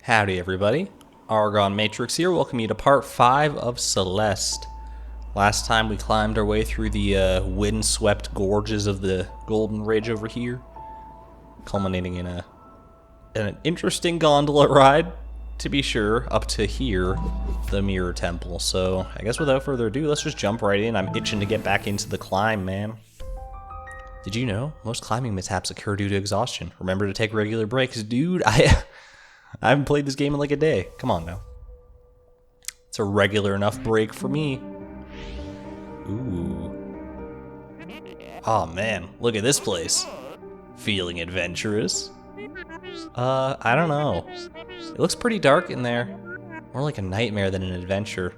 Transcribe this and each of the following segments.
Howdy everybody, ArgonMatrix here, welcome you to part 5 of Celeste. Last time we climbed our way through the wind-swept gorges of the Golden Ridge over here, culminating in an interesting gondola ride, to be sure, up to here, the Mirror Temple. So I guess without further ado, let's just jump right in. I'm itching to get back into the climb, man. Did you know most climbing mishaps occur due to exhaustion? Remember to take regular breaks, dude. I haven't played this game in like a day. Come on now. It's a regular enough break for me. Ooh. Oh man, look at this place. Feeling adventurous? I don't know. It looks pretty dark in there. More like a nightmare than an adventure.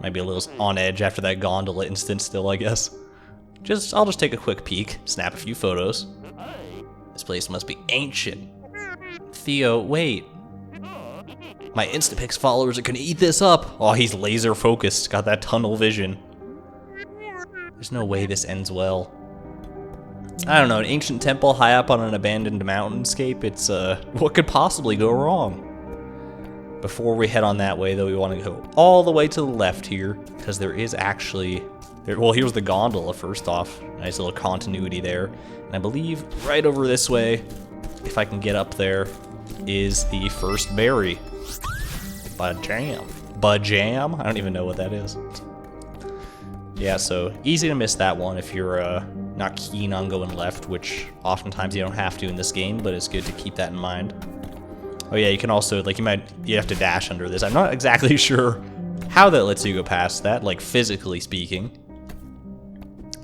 Might be a little on edge after that gondola instance still, I guess. I'll just take a quick peek, snap a few photos. This place must be ancient. Theo, wait. My Instapix followers are gonna eat this up. Oh, he's laser focused, got that tunnel vision. There's no way this ends well. I don't know, an ancient temple high up on an abandoned mountainscape, it's, what could possibly go wrong? Before we head on that way, though, we want to go all the way to the left here, because there is actually, well, here's the gondola, first off. Nice little continuity there. And I believe right over this way, if I can get up there, is the first berry. Bajam. Bajam? I don't even know what that is. Yeah, so easy to miss that one if you're not keen on going left, which oftentimes you don't have to in this game, but it's good to keep that in mind. Oh yeah, you can also, like, you have to dash under this. I'm not exactly sure how that lets you go past that, like, physically speaking.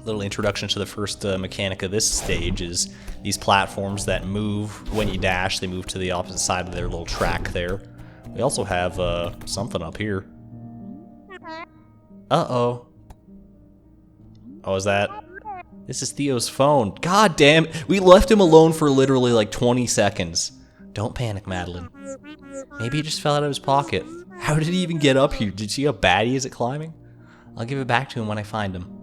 Little introduction to the first mechanic of this stage is these platforms that move when you dash. They move to the opposite side of their little track there. We also have something up here. Uh-oh. Oh, is that? This is Theo's phone. God damn it. We left him alone for literally like 20 seconds. Don't panic, Madeline. Maybe he just fell out of his pocket. How did he even get up here? Did you see how bad he is at climbing? I'll give it back to him when I find him.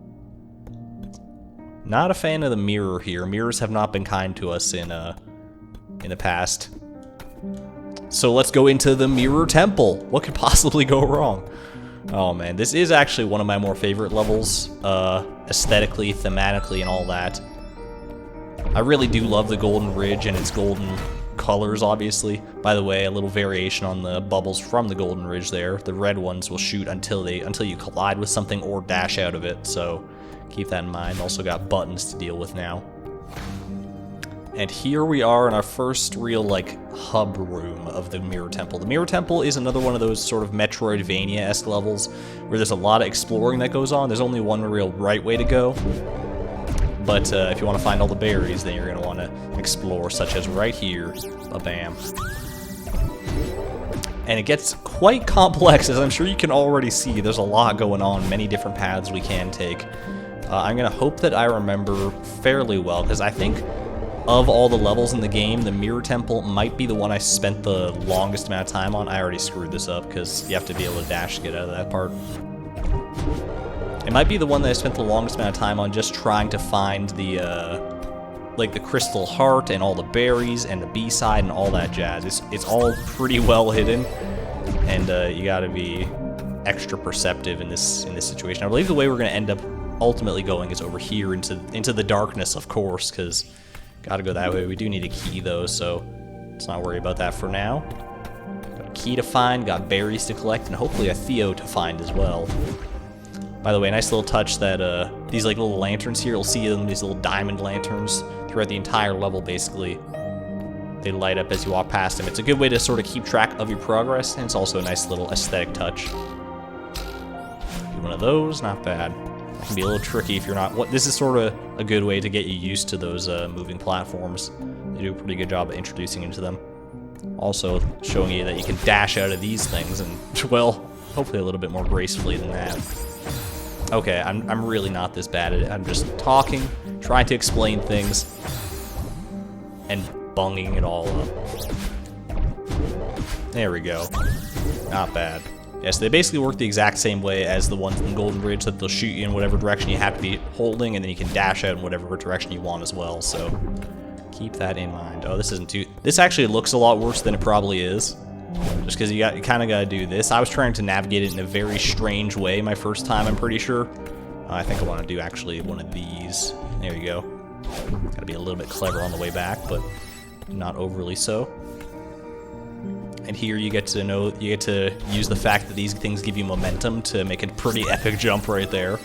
Not a fan of the mirror here. Mirrors have not been kind to us in the past. So let's go into the Mirror Temple. What could possibly go wrong? Oh man, this is actually one of my more favorite levels, aesthetically, thematically, and all that. I really do love the Golden Ridge and its golden colors, obviously. By the way, a little variation on the bubbles from the Golden Ridge there. The red ones will shoot until you collide with something or dash out of it, so keep that in mind. Also got buttons to deal with now. And here we are in our first real, like, hub room of the Mirror Temple. The Mirror Temple is another one of those sort of Metroidvania-esque levels where there's a lot of exploring that goes on. There's only one real right way to go. But if you want to find all the berries, then you're going to want to explore, such as right here. Ba-bam. And it gets quite complex, as I'm sure you can already see. There's a lot going on, many different paths we can take. I'm going to hope that I remember fairly well, because I think of all the levels in the game, the Mirror Temple might be the one I spent the longest amount of time on. I already screwed this up, because you have to be able to dash to get out of that part. It might be the one that I spent the longest amount of time on just trying to find the, like, the Crystal Heart and all the berries and the B-side and all that jazz. It's all pretty well hidden, and you gotta be extra perceptive in this situation. I believe the way we're gonna end up ultimately going is over here into the darkness, of course, because gotta go that way. We do need a key though, so let's not worry about that for now. Got a key to find, got berries to collect, and hopefully a Theo to find as well. By the way, nice little touch that these like little lanterns here, you'll see them, these little diamond lanterns throughout the entire level basically. They light up as you walk past them. It's a good way to sort of keep track of your progress, and it's also a nice little aesthetic touch. Do one of those, not bad. It can be a little tricky if you're not. This is sort of a good way to get you used to those moving platforms. They do a pretty good job of introducing you to them. Also showing you that you can dash out of these things, and, well, hopefully a little bit more gracefully than that. Okay, I'm really not this bad at it. I'm just talking, trying to explain things, and bunging it all up. There we go. Not bad. Yes, they basically work the exact same way as the ones in Golden Ridge, that they'll shoot you in whatever direction you have to be holding, and then you can dash out in whatever direction you want as well, so keep that in mind. Oh, this isn't too... This actually looks a lot worse than it probably is. Just because you kind of got to do this. I was trying to navigate it in a very strange way my first time, I'm pretty sure. I think I want to do actually one of these. There you go. Got to be a little bit clever on the way back, but not overly so. And here you get to use the fact that these things give you momentum to make a pretty epic jump right there.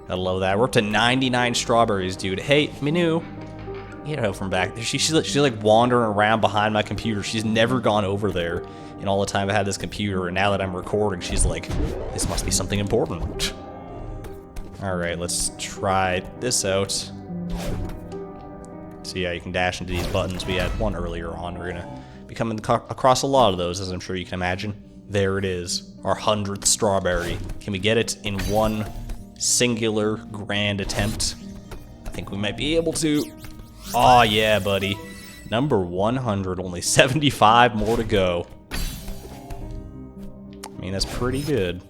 I love that. We're up to 99 strawberries, dude. Hey, Minu. You know, from back there. She's like wandering around behind my computer. She's never gone over there in all the time I had this computer, and now that I'm recording, she's like, this must be something important. Alright, let's try this out. So yeah, you can dash into these buttons. We had one earlier on. We're gonna be coming across a lot of those, as I'm sure you can imagine. There it is, our 100th strawberry. Can we get it in one singular grand attempt? I think we might be able to. Oh yeah, buddy. Number 100, only 75 more to go. I mean, that's pretty good.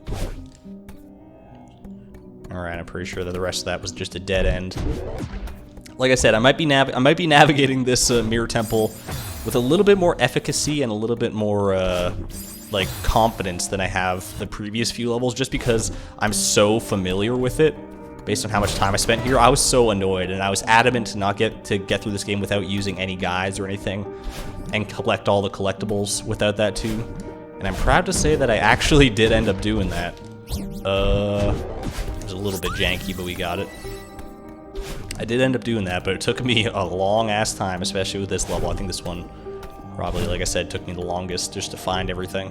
Alright, I'm pretty sure that the rest of that was just a dead end. Like I said, I might be navigating this mirror temple with a little bit more efficacy and a little bit more like confidence than I have the previous few levels, just because I'm so familiar with it. Based on how much time I spent here, I was so annoyed, and I was adamant to not get through this game without using any guides or anything, and collect all the collectibles without that too. And I'm proud to say that I actually did end up doing that. It was a little bit janky, but we got it. I did end up doing that, but it took me a long-ass time, especially with this level. I think this one probably, like I said, took me the longest just to find everything.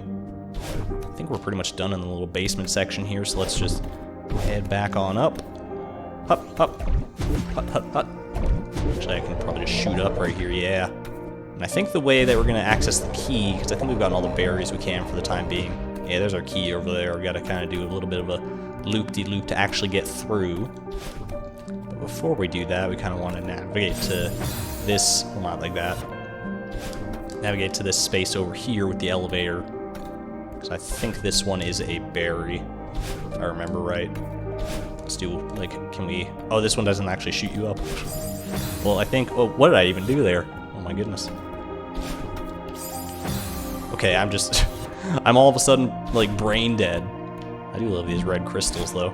I think we're pretty much done in the little basement section here, so let's just head back on up. Hup, hup, hut, hut, hut. Actually, I can probably just shoot up right here, yeah. And I think the way that we're going to access the key, because I think we've gotten all the berries we can for the time being. Yeah, there's our key over there. We got to kind of do a little bit of a loop-de-loop to actually get through. But before we do that, we kind of want to navigate to this, well, not like that. Navigate to this space over here with the elevator. Because I think this one is a berry, if I remember right. Let's do, like, can we... Oh, this one doesn't actually shoot you up. Well, I think... Oh, what did I even do there? Oh my goodness. Okay, I'm just... I'm all of a sudden, like, brain dead. I do love these red crystals, though.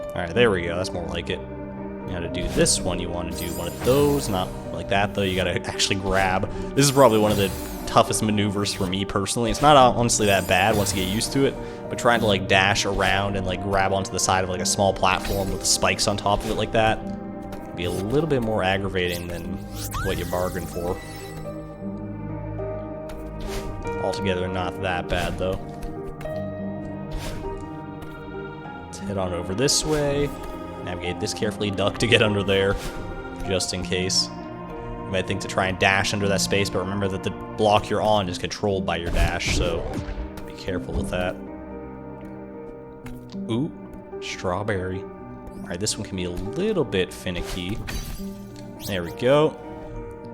Alright, there we go. That's more like it. You gotta do this one. You want to do one of those. Not like that, though. You gotta actually grab. This is probably one of the toughest maneuvers for me, personally. It's not honestly that bad once you get used to it. But trying to, like, dash around and, like, grab onto the side of, like, a small platform with the spikes on top of it like that would be a little bit more aggravating than what you bargained for. Altogether, not that bad, though. Let's head on over this way. Navigate this carefully. Duck to get under there, just in case. You might think to try and dash under that space, but remember that the block you're on is controlled by your dash, so be careful with that. Ooh, strawberry. Alright, this one can be a little bit finicky. There we go.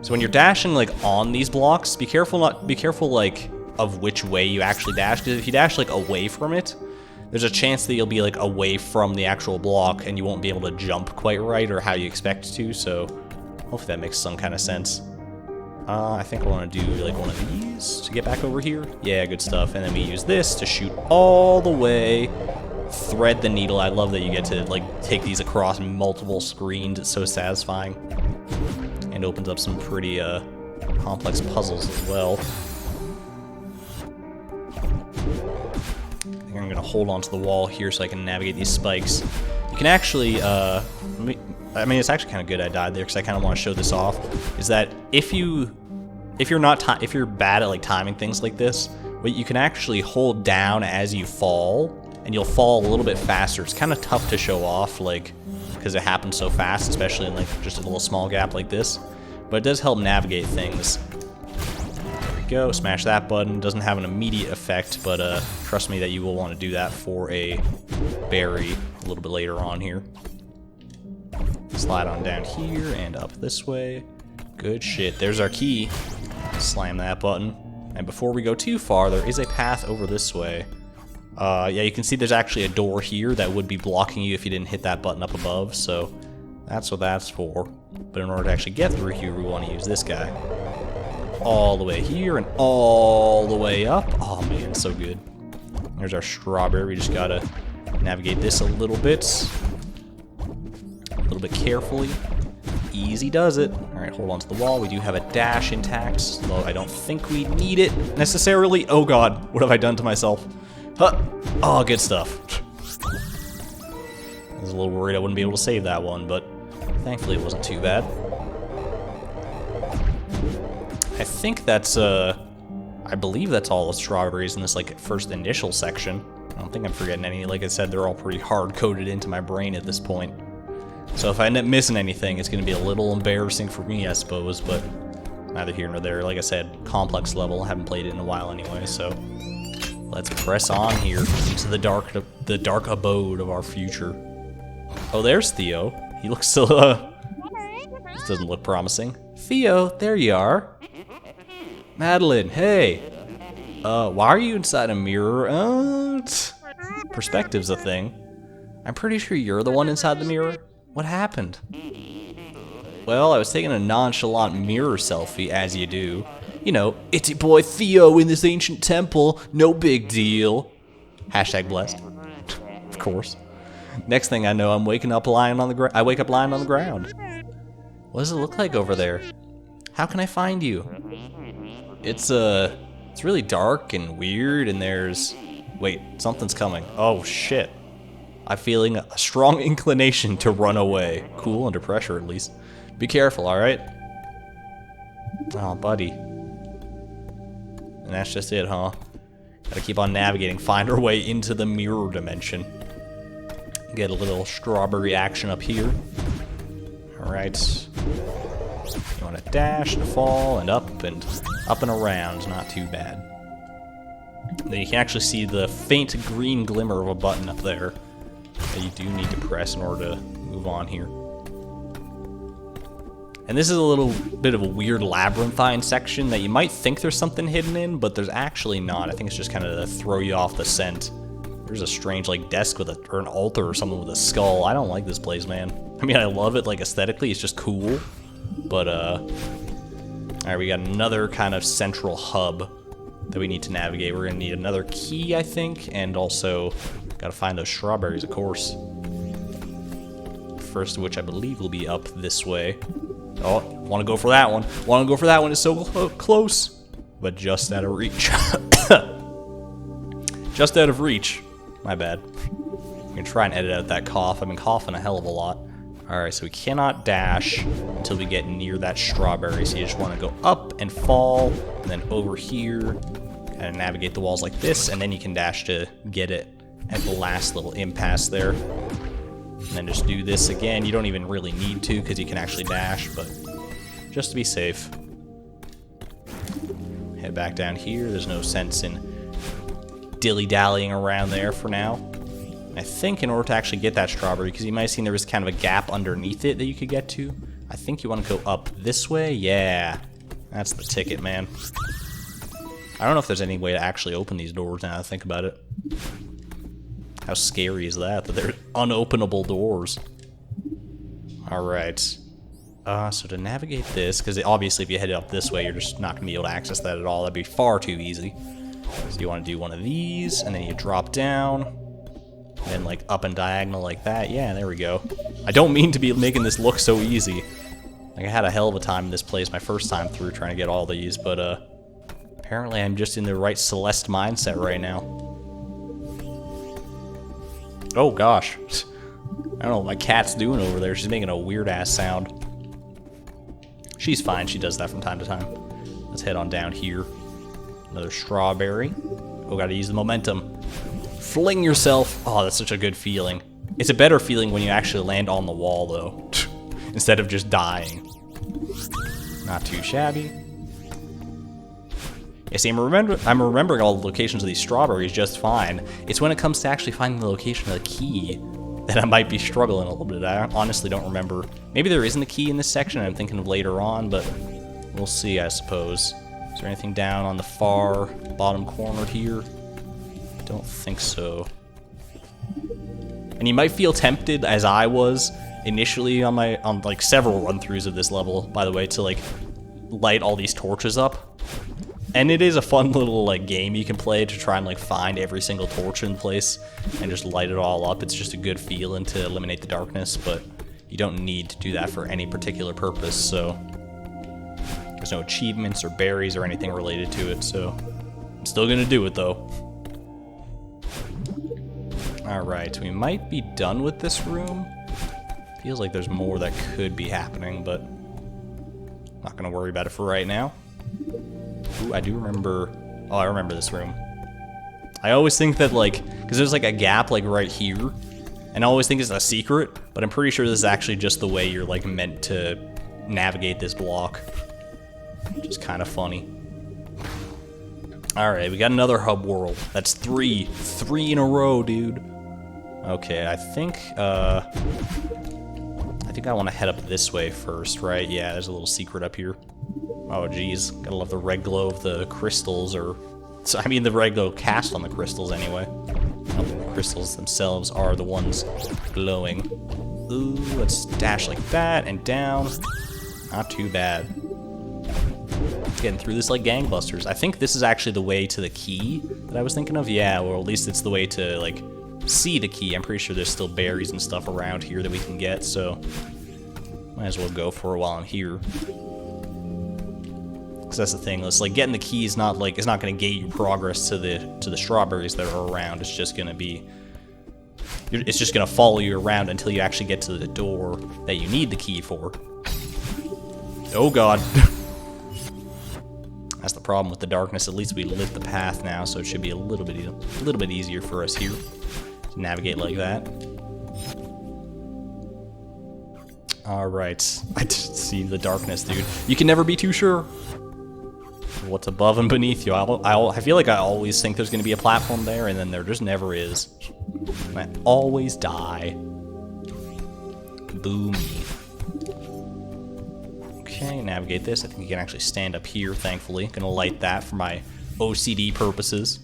So when you're dashing, like, on these blocks, be careful like of which way you actually dash, because if you dash like away from it, there's a chance that you'll be like away from the actual block and you won't be able to jump quite right or how you expect to, so hopefully that makes some kind of sense. I think I want to do like one of these to get back over here. Yeah, good stuff. And then we use this to shoot all the way, thread the needle. I love that you get to like take these across multiple screens. It's so satisfying. And opens up some pretty complex puzzles as well. I think I'm going to hold onto the wall here so I can navigate these spikes. You can actually, I mean, it's actually kind of good I died there because I kind of want to show this off, is that if you're bad at like timing things like this, what you can actually hold down as you fall, and you'll fall a little bit faster. It's kind of tough to show off, like, because it happens so fast, especially in like just a little small gap like this. But it does help navigate things. There we go. Smash that button. Doesn't have an immediate effect, but trust me that you will want to do that for a berry a little bit later on here. Slide on down here and up this way. Good shit. There's our key. Slam that button. And before we go too far, there is a path over this way. Yeah, you can see there's actually a door here that would be blocking you if you didn't hit that button up above, so that's what that's for. But in order to actually get through here, we want to use this guy. all the way here and all the way up. Oh man, so good. There's our strawberry. We just gotta navigate this a little bit carefully. Easy does it. All right, hold on to the wall. We do have a dash intact, though I don't think we need it necessarily. Oh god, what have I done to myself? Huh. Oh, good stuff. I was a little worried I wouldn't be able to save that one, but thankfully it wasn't too bad. I think that's, I believe that's all the strawberries in this, like, first initial section. I don't think I'm forgetting any. Like I said, they're all pretty hard-coded into my brain at this point. So if I end up missing anything, it's going to be a little embarrassing for me, I suppose, but neither here nor there. Like I said, complex level. I haven't played it in a while anyway, so let's press on here into the dark abode of our future. Oh, there's Theo. He looks so, this doesn't look promising. Theo, there you are. Madeline, hey. Why are you inside a mirror? Perspective's a thing. I'm pretty sure you're the one inside the mirror. What happened? Well, I was taking a nonchalant mirror selfie, as you do. You know, it's your boy Theo in this ancient temple. No big deal. Hashtag blessed. Of course. Next thing I know, I'm waking up lying on the ground. I wake up lying on the ground. What does it look like over there? How can I find you? It's really dark and weird, and there's... Wait, something's coming. Oh, shit. I'm feeling a strong inclination to run away. Cool, under pressure at least. Be careful, alright? Oh, buddy. And that's just it, huh? Gotta keep on navigating, find our way into the mirror dimension. Get a little strawberry action up here. Alright. You want to dash and fall and up and around. Not too bad. Then you can actually see the faint green glimmer of a button up there that you do need to press in order to move on here. And this is a little bit of a weird labyrinthine section that you might think there's something hidden in, but there's actually not. I think it's just kind of to throw you off the scent. There's a strange, like, desk with or an altar or something with a skull. I don't like this place, man. I mean, I love it, like, aesthetically. It's just cool. But, alright, we got another kind of central hub that we need to navigate. We're gonna need another key, I think, and also gotta find those strawberries, of course. First of which I believe will be up this way. Oh, wanna go for that one. Wanna go for that one. It's so close, but just out of reach. Just out of reach. My bad. I'm gonna try and edit out that cough. I've been coughing a hell of a lot. Alright, so we cannot dash until we get near that strawberry. So you just want to go up and fall, and then over here, kind of navigate the walls like this, and then you can dash to get it at the last little impasse there. And then just do this again. You don't even really need to, because you can actually dash, but just to be safe. Head back down here. There's no sense in dilly-dallying around there for now. I think in order to actually get that strawberry, because you might have seen there was kind of a gap underneath it that you could get to. I think you want to go up this way. Yeah, that's the ticket, man. I don't know if there's any way to actually open these doors now that I think about it. How scary is that they're unopenable doors? Alright. So to navigate this, because obviously if you head up this way, you're just not going to be able to access that at all. That'd be far too easy. So you want to do one of these, and then you drop down. And like up and diagonal like that. Yeah, there we go. I don't mean to be making this look so easy. Like I had a hell of a time in this place my first time through trying to get all these, but apparently I'm just in the right Celeste mindset right now. Oh gosh. I don't know what my cat's doing over there. She's making a weird ass sound. She's fine, she does that from time to time. Let's head on down here. Another strawberry. Oh, gotta use the momentum. Fling yourself. Oh, that's such a good feeling. It's a better feeling when you actually land on the wall, though, instead of just dying. Not too shabby. Yeah, see, I'm remembering all the locations of these strawberries just fine. It's when it comes to actually finding the location of the key that I might be struggling a little bit. I honestly don't remember. Maybe there isn't a key in this section I'm thinking of later on, but we'll see, I suppose. Is there anything down on the far bottom corner here? I don't think so. And you might feel tempted, as I was initially on like several run-throughs of this level, by the way, to like light all these torches up And it is a fun little like game you can play to try and like find every single torch in place and just light it all up. It's just a good feeling to eliminate the darkness, but you don't need to do that for any particular purpose, so there's no achievements or berries or anything related to it, so I'm still gonna do it though. Alright, we might be done with this room. Feels like there's more that could be happening, but not gonna worry about it for right now. Ooh, I do remember... Oh, I remember this room. I always think that, like... Because there's, like, a gap, like, right here. And I always think it's a secret. But I'm pretty sure this is actually just the way you're, like, meant to navigate this block. Which is kind of funny. Alright, we got another hub world. That's 3. 3 in a row, dude. Okay, I think I want to head up this way first, right? Yeah, there's a little secret up here. Oh, geez. Gotta love the red glow of the crystals, or... I mean, the red glow cast on the crystals, anyway. I don't think the crystals themselves are the ones glowing. Ooh, let's dash like that, and down. Not too bad. Getting through this like gangbusters. I think this is actually the way to the key that I was thinking of. Yeah, or at least it's the way to, like, see the key. I'm pretty sure there's still berries and stuff around here that we can get, so... Might as well go for it while I'm here. Because that's the thing, it's like getting the key is not like, it's not going to gate your progress to the strawberries that are around. It's just going to be, it's just going to follow you around until you actually get to the door that you need the key for. Oh god. That's the problem with the darkness. At least we lit the path now, so it should be a little bit easier for us here to navigate like that. Alright, I just see the darkness, dude. You can never be too sure what's above and beneath you. I feel like I always think there's going to be a platform there, and then there just never is. And I always die. Boomy. Okay, navigate this. I think you can actually stand up here, thankfully. Gonna light that for my OCD purposes.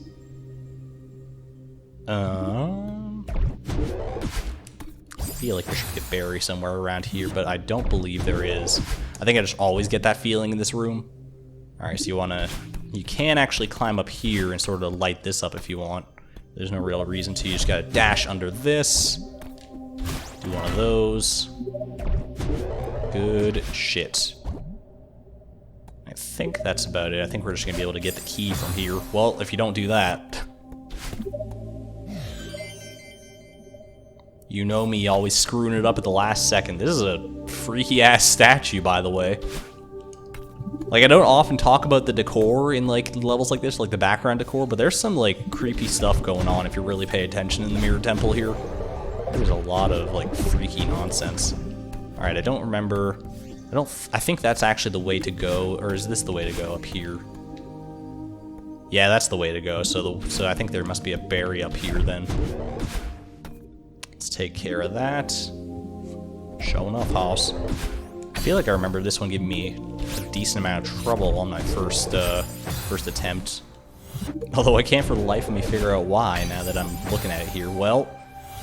I feel like there should be a berry somewhere around here, but I don't believe there is. I think I just always get that feeling in this room. Alright, so you can actually climb up here and sort of light this up if you want. There's no real reason to. You just gotta dash under this. Do one of those. Good shit. I think that's about it. I think we're just gonna be able to get the key from here. Well, if you don't do that... You know me, always screwing it up at the last second. This is a freaky-ass statue, by the way. Like, I don't often talk about the decor in, like, levels like this, like the background decor, but there's some, like, creepy stuff going on if you really pay attention in the Mirror Temple here. There's a lot of, like, freaky nonsense. Alright, I don't remember... I think that's actually the way to go, or is this the way to go up here? Yeah, that's the way to go, so I think there must be a berry up here, then. Let's take care of that. Showing off, house. I feel like I remember this one giving me a decent amount of trouble on my first attempt. Although I can't for the life of me figure out why now that I'm looking at it here. Well,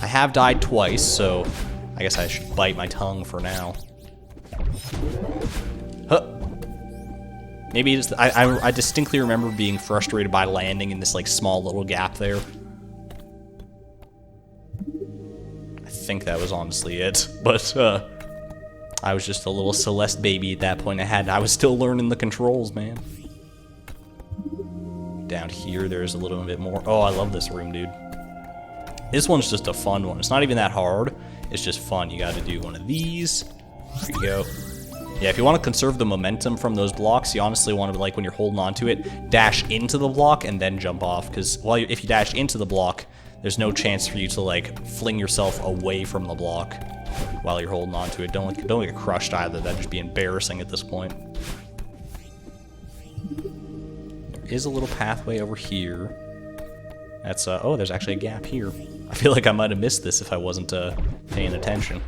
I have died twice, so I guess I should bite my tongue for now. Huh. Maybe it's, I distinctly remember being frustrated by landing in this like small little gap there. I think that was honestly it, but I was just a little Celeste baby at that point. I was still learning the controls, man. Down here, there's a little bit more. Oh, I love this room, dude. This one's just a fun one. It's not even that hard. It's just fun. You got to do one of these. There you go. Yeah, if you want to conserve the momentum from those blocks, you honestly want to, like, when you're holding on to it, dash into the block and then jump off. Because if you dash into the block, there's no chance for you to, like, fling yourself away from the block while you're holding on to it. Don't get crushed either. That'd just be embarrassing at this point. There is a little pathway over here. That's, oh, there's actually a gap here. I feel like I might have missed this if I wasn't paying attention.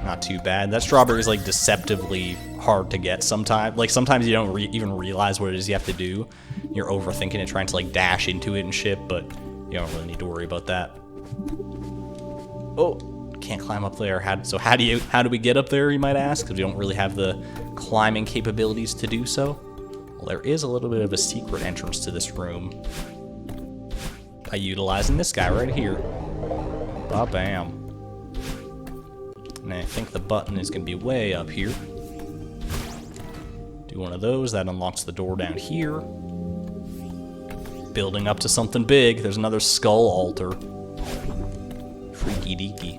Not too bad. That strawberry is like deceptively hard to get sometimes. Like sometimes you don't even realize what it is you have to do. You're overthinking it, trying to like dash into it and shit, but you don't really need to worry about that. Oh, can't climb up there. So how do we get up there, you might ask? Because we don't really have the climbing capabilities to do so. Well, there is a little bit of a secret entrance to this room by utilizing this guy right here. Ba-bam. And I think the button is going to be way up here. Do one of those. That unlocks the door down here. Building up to something big. There's another skull altar. Freaky deaky.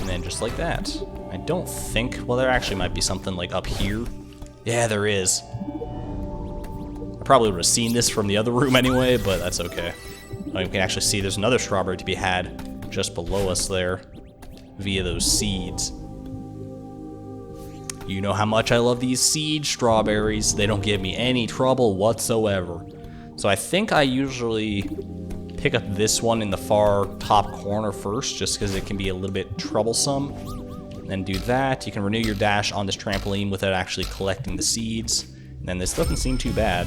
And then just like that. I don't think... Well, there actually might be something like up here. Yeah, there is. I probably would have seen this from the other room anyway, but that's okay. You can actually see there's another strawberry to be had just below us there via those seeds. You know how much I love these seed strawberries. They don't give me any trouble whatsoever. So I think I usually pick up this one in the far top corner first, just because it can be a little bit troublesome. And then do that. You can renew your dash on this trampoline without actually collecting the seeds. And then this doesn't seem too bad.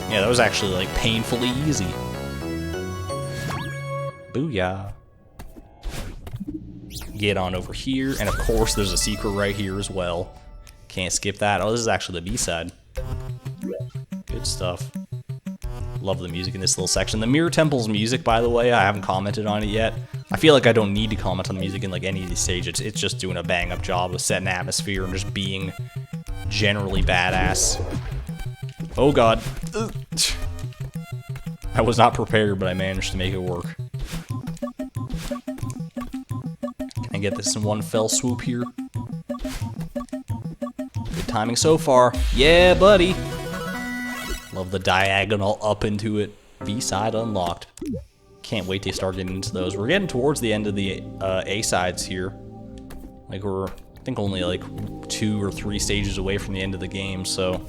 Yeah, that was actually like painfully easy. Booyah. Get on over here, and of course there's a secret right here as well. Can't skip that. Oh, this is actually the B-side. Good stuff. Love the music in this little section. The Mirror Temple's music, by the way, I haven't commented on it yet. I feel like I don't need to comment on the music in like any of these stages. It's just doing a bang-up job of setting atmosphere and just being generally badass. Oh god. I was not prepared, but I managed to make it work. Can I get this in one fell swoop here? Good timing so far. Yeah, buddy. Love the diagonal up into it. B-side unlocked. Can't wait to start getting into those. We're getting towards the end of the A-sides here. Like we're, I think, only like 2 or 3 stages away from the end of the game, so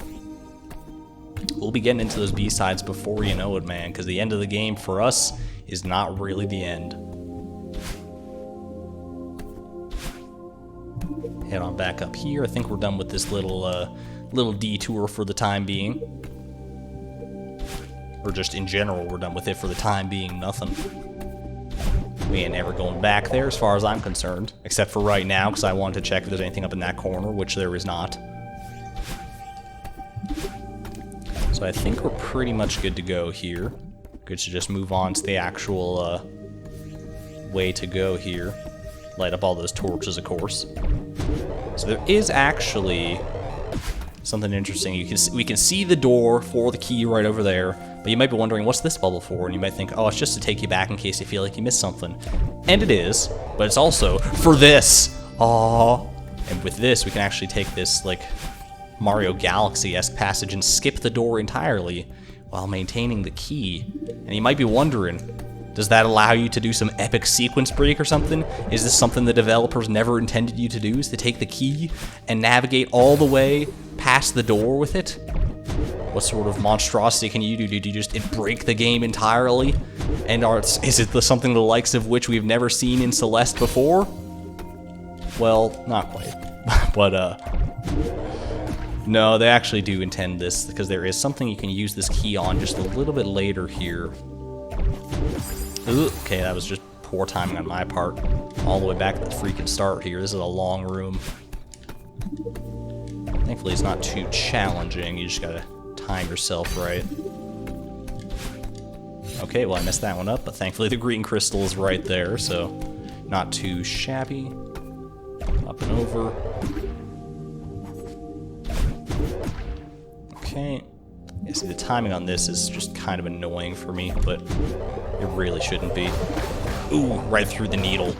we'll be getting into those B-sides before you know it, man, because the end of the game for us is not really the end. Head on back up here. I think we're done with this little detour for the time being. Or just in general, we're done with it for the time being. Nothing. We ain't never going back there as far as I'm concerned. Except for right now, because I wanted to check if there's anything up in that corner, which there is not. So I think we're pretty much good to go here. Good to just move on to the actual way to go here. Light up all those torches, of course. So there is actually something interesting. We can see the door for the key right over there, but you might be wondering, what's this bubble for? And you might think, oh, it's just to take you back in case you feel like you missed something. And it is, but it's also for this. Aww. And with this, we can actually take this, like, Mario Galaxy-esque passage and skip the door entirely while maintaining the key. And you might be wondering, does that allow you to do some epic sequence break or something? Is this something the developers never intended you to do, is to take the key and navigate all the way past the door with it? What sort of monstrosity can you do? Did you just break the game entirely? And is it something the likes of which we've never seen in Celeste before? Well, not quite. But, no, they actually do intend this, because there is something you can use this key on just a little bit later here. Ooh, okay, that was just poor timing on my part. All the way back at the freaking start here. This is a long room. Thankfully, it's not too challenging. You just gotta time yourself right. Okay, well, I messed that one up, but thankfully the green crystal is right there, so not too shabby. Up and over. Okay. Yeah, see, the timing on this is just kind of annoying for me, but it really shouldn't be. Ooh, right through the needle.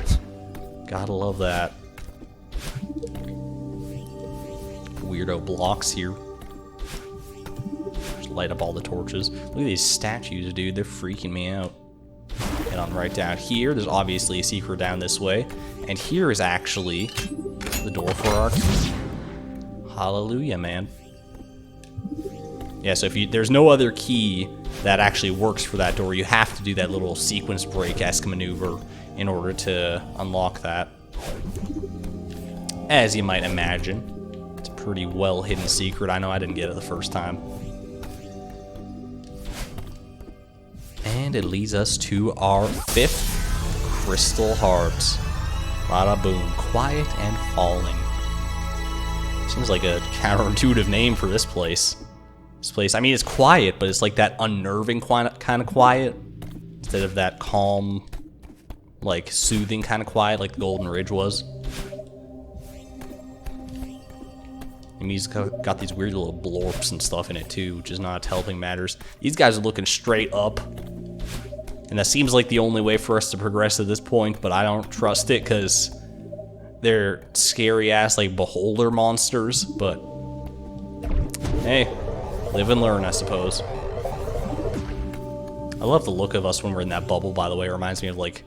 Gotta love that. Weirdo blocks here. Just light up all the torches. Look at these statues, dude. They're freaking me out. Head on right down here. There's obviously a secret down this way. And here is actually the door for our key. Hallelujah, man. Yeah, so if there's no other key that actually works for that door, you have to do that little sequence break-esque maneuver in order to unlock that. As you might imagine. It's a pretty well-hidden secret. I know I didn't get it the first time. And it leads us to our 5th Crystal Heart. Bada boom. Quiet and Falling. Seems like a counterintuitive name for this place. This place, I mean, it's quiet, but it's like that unnerving kind of quiet. Instead of that calm, like, soothing kind of quiet like the Golden Ridge was. The music got these weird little blorps and stuff in it too, which is not helping matters. These guys are looking straight up. And that seems like the only way for us to progress at this point, but I don't trust it because they're scary ass like beholder monsters, but hey, live and learn, I suppose. I love the look of us when we're in that bubble, by the way. It reminds me of like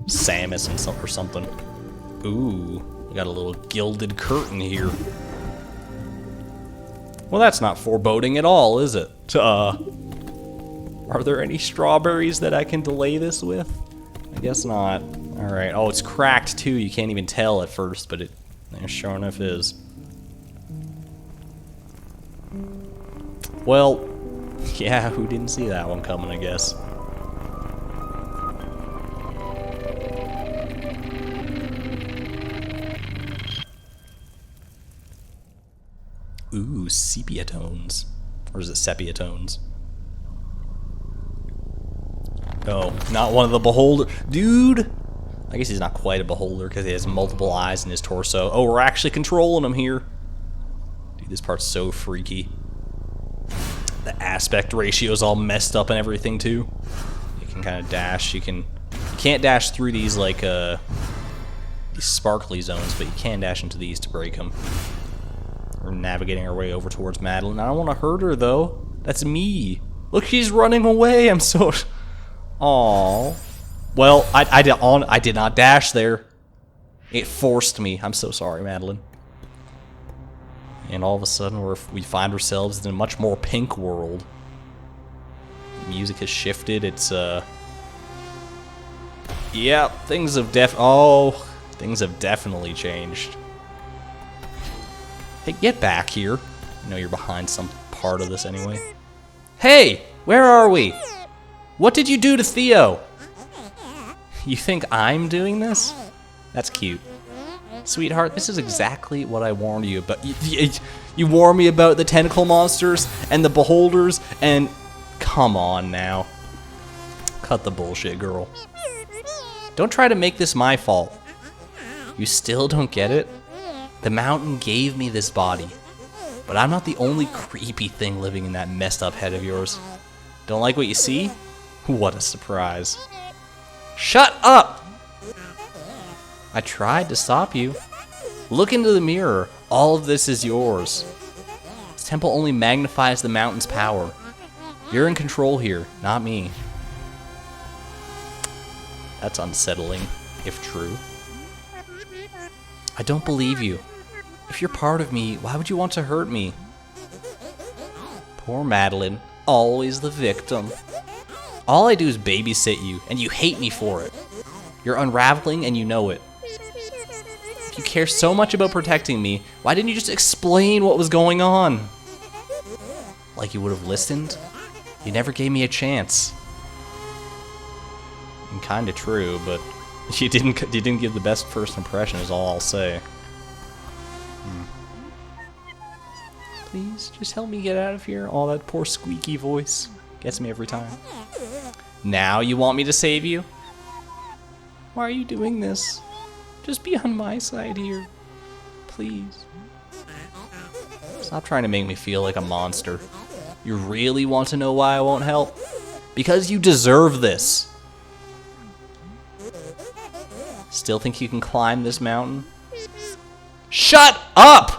Samus and or something. Ooh, we got a little gilded curtain here. Well, that's not foreboding at all, is it? Are there any strawberries that I can delay this with? I guess not. Alright. Oh, it's cracked too. You can't even tell at first, but it sure enough is. Well, yeah, who didn't see that one coming, I guess. Ooh, sepia tones. Or is it sepia tones? Oh, not one of the beholder. Dude! I guess he's not quite a beholder because he has multiple eyes in his torso. Oh, we're actually controlling him here. Dude, this part's so freaky. The aspect ratio is all messed up and everything too. You can kind of dash. You can't dash through these like these sparkly zones, but you can dash into these to break them. We're navigating our way over towards Madeline. I don't want to hurt her though. That's me. Look, she's running away. I'm so. Aww. Well, I did not dash there. It forced me. I'm so sorry, Madeline. And all of a sudden, we find ourselves in a much more pink world. Music has shifted. It's yeah, things have definitely changed. Hey, get back here. I know you're behind some part of this anyway. Hey, where are we? What did you do to Theo? You think I'm doing this? That's cute. Sweetheart, this is exactly what I warned you about. You warned me about the tentacle monsters and the beholders and... Come on now. Cut the bullshit, girl. Don't try to make this my fault. You still don't get it? The mountain gave me this body. But I'm not the only creepy thing living in that messed up head of yours. Don't like what you see? What a surprise. Shut up! I tried to stop you. Look into the mirror. All of this is yours. This temple only magnifies the mountain's power. You're in control here, not me. That's unsettling, if true. I don't believe you. If you're part of me, why would you want to hurt me? Poor Madeline, always the victim. All I do is babysit you, and you hate me for it. You're unraveling, and you know it. If you care so much about protecting me, why didn't you just explain what was going on? Like you would have listened? You never gave me a chance. And kinda true, but you didn't give the best first impression is all I'll say. Please, just help me get out of here. Oh, that poor squeaky voice gets me every time. Now you want me to save you? Why are you doing this? Just be on my side here. Please. Stop trying to make me feel like a monster. You really want to know why I won't help? Because you deserve this. Still think you can climb this mountain? Shut up!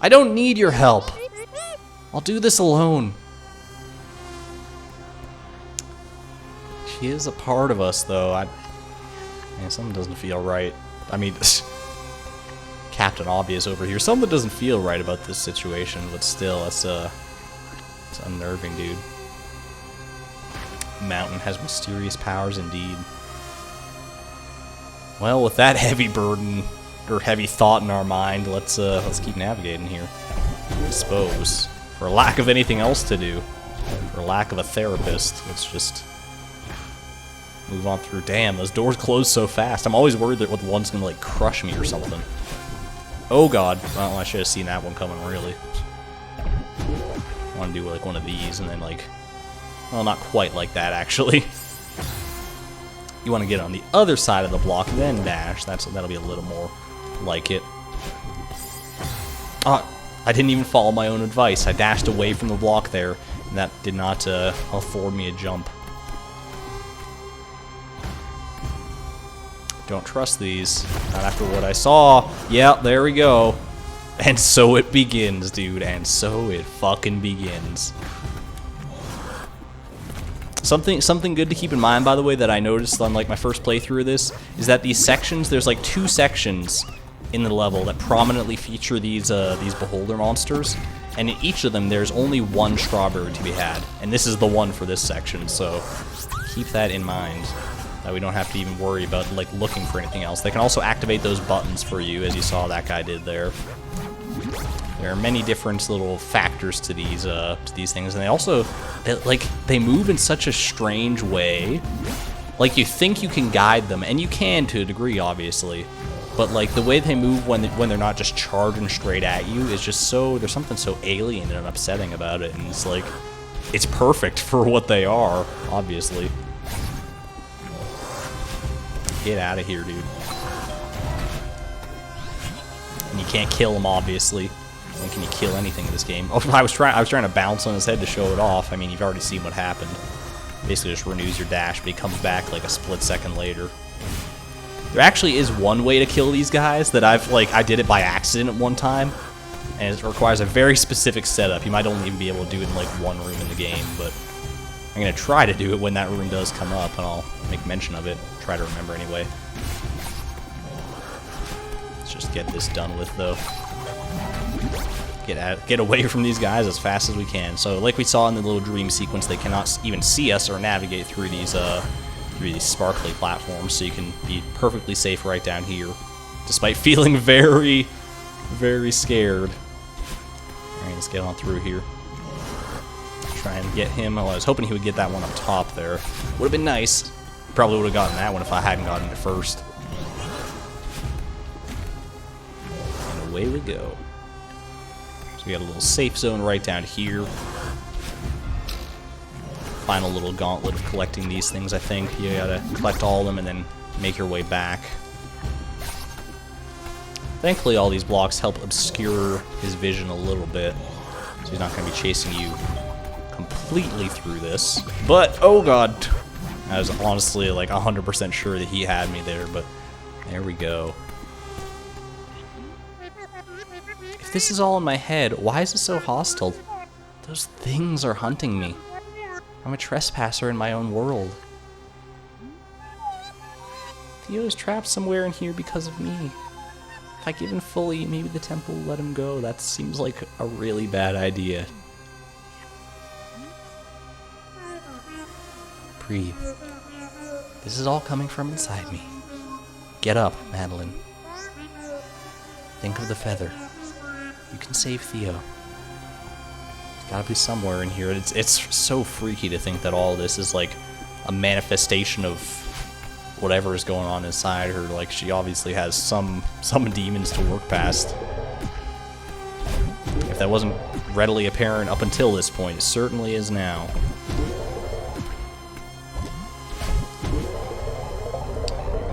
I don't need your help. I'll do this alone. She is a part of us, though. Man, something doesn't feel right. I mean, Captain Obvious over here. Something doesn't feel right about this situation, but still, it's unnerving, dude. Mountain has mysterious powers indeed. Well, with that heavy burden or heavy thought in our mind, let's keep navigating here. I suppose For lack of anything else to do. For lack of a therapist. Let's just move on through. Damn, those doors close so fast. I'm always worried that one's gonna, like, crush me or something. Oh god. Well, I should have seen that one coming, really. I want to do, like, one of these and then, like... Well, not quite like that, actually. You want to get on the other side of the block, then dash. That'll be a little more like it. Ah, I didn't even follow my own advice. I dashed away from the block there, and that did not afford me a jump. Don't trust these. Not after what I saw. Yeah, there we go. And so it begins, dude. And so it fucking begins. Something good to keep in mind, by the way, that I noticed on, like, my first playthrough of this, is that these sections, there's, like, 2 sections in the level that prominently feature these beholder monsters, and in each of them, there's only 1 strawberry to be had, and this is the one for this section, so keep that in mind, that we don't have to even worry about, like, looking for anything else. They can also activate those buttons for you, as you saw that guy did there. There are many different little factors to these things, and they also, they move in such a strange way. Like, you think you can guide them, and you can to a degree, obviously, but, like, the way they move when they're not just charging straight at you is just so, there's something so alien and upsetting about it, and it's like, it's perfect for what they are, obviously. Get out of here, dude. And you can't kill them, obviously. When can you kill anything in this game? Oh, I was trying to bounce on his head to show it off. I mean, you've already seen what happened. Basically just renews your dash, but he comes back like a split second later. There actually is one way to kill these guys that I did it by accident at one time, and it requires a very specific setup. You might only even be able to do it in, like, 1 room in the game, but I'm gonna try to do it when that room does come up, and I'll make mention of it. Try to remember anyway. Let's just get this done with, though. Get away from these guys as fast as we can. So, like we saw in the little dream sequence, they cannot even see us or navigate through these sparkly platforms, so you can be perfectly safe right down here, despite feeling very, very scared. Alright, let's get on through here. Try and get him. Oh, I was hoping he would get that one up top there. Would have been nice. Probably would have gotten that one if I hadn't gotten it first. And away we go. So we got a little safe zone right down here. Final little gauntlet of collecting these things, I think. You gotta collect all of them and then make your way back. Thankfully, all these blocks help obscure his vision a little bit, so he's not gonna be chasing you completely through this. But, oh god, I was honestly like 100% sure that he had me there, but there we go. If this is all in my head, why is it so hostile? Those things are hunting me. I'm a trespasser in my own world. Theo is trapped somewhere in here because of me. If I give in fully, maybe the temple will let him go. That seems like a really bad idea. Breathe. This is all coming from inside me. Get up, Madeline. Think of the feather. You can save Theo. It's gotta be somewhere in here. It's so freaky to think that all this is like a manifestation of whatever is going on inside her. Like, she obviously has some demons to work past. If that wasn't readily apparent up until this point, it certainly is now.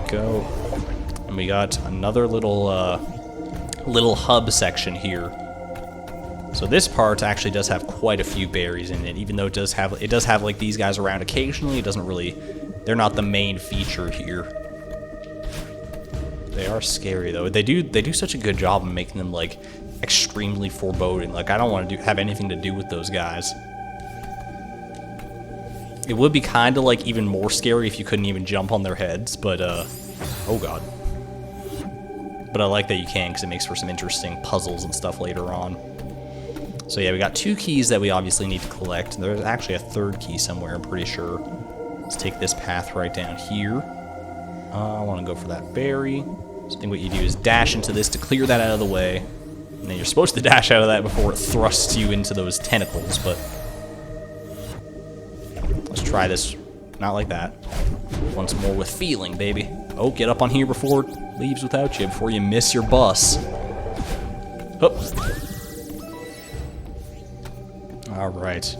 Go. And we got another little hub section here. So this part actually does have quite a few berries in it, even though it does have like these guys around occasionally. It doesn't really, they're not the main feature here. They are scary though. They do such a good job of making them like extremely foreboding. Like, I don't want to have anything to do with those guys. It would be kind of like even more scary if you couldn't even jump on their heads, but oh god. But I like that you can, because it makes for some interesting puzzles and stuff later on. So yeah, we got 2 keys that we obviously need to collect. And there's actually a 3rd key somewhere, I'm pretty sure. Let's take this path right down here. I want to go for that berry. So I think what you do is dash into this to clear that out of the way. And And then you're supposed to dash out of that before it thrusts you into those tentacles, but... let's try this. Not like that. Once more with feeling, baby. Oh, get up on here before it leaves without you, before you miss your bus. Oh. Alright.